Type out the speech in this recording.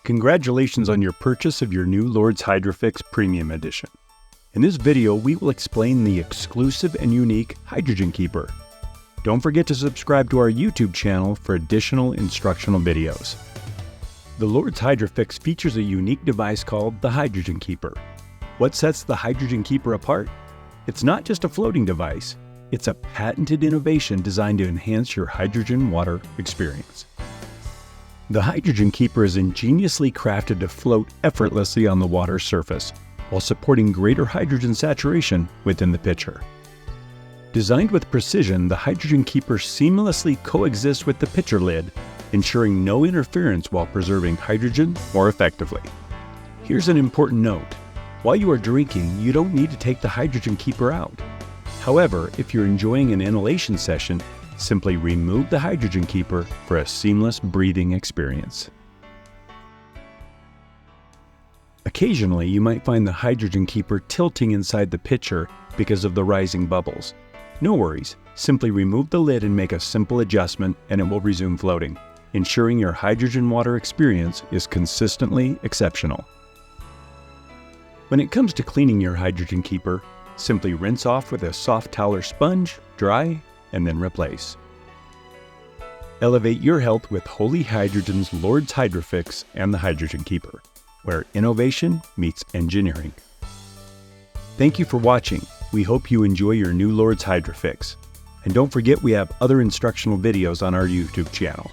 Congratulations on your purchase of your new Lourdes Hydrofix Premium Edition. In this video, we will explain the exclusive and unique hydrogen keeper. Don't forget to subscribe to our YouTube channel for additional instructional videos. The Lourdes Hydrofix features a unique device called the hydrogen keeper. What sets the hydrogen keeper apart? It's not just a floating device. It's a patented innovation designed to enhance your hydrogen water experience. The hydrogen keeper is ingeniously crafted to float effortlessly on the water's surface, while supporting greater hydrogen saturation within the pitcher. Designed with precision, the hydrogen keeper seamlessly coexists with the pitcher lid, ensuring no interference while preserving hydrogen more effectively. Here's an important note. While you are drinking, you don't need to take the hydrogen keeper out. However, if you're enjoying an inhalation session, simply remove the hydrogen keeper for a seamless breathing experience. Occasionally, you might find the hydrogen keeper tilting inside the pitcher because of the rising bubbles. No worries, simply remove the lid and make a simple adjustment and it will resume floating, ensuring your hydrogen water experience is consistently exceptional. When it comes to cleaning your hydrogen keeper, simply rinse off with a soft towel or sponge, dry, and then replace. Elevate your health with Holy Hydrogen's Lourdes Hydrofix and the Hydrogen Keeper, where innovation meets engineering. Thank you for watching. We hope you enjoy your new Lourdes Hydrofix. And don't forget we have other instructional videos on our YouTube channel.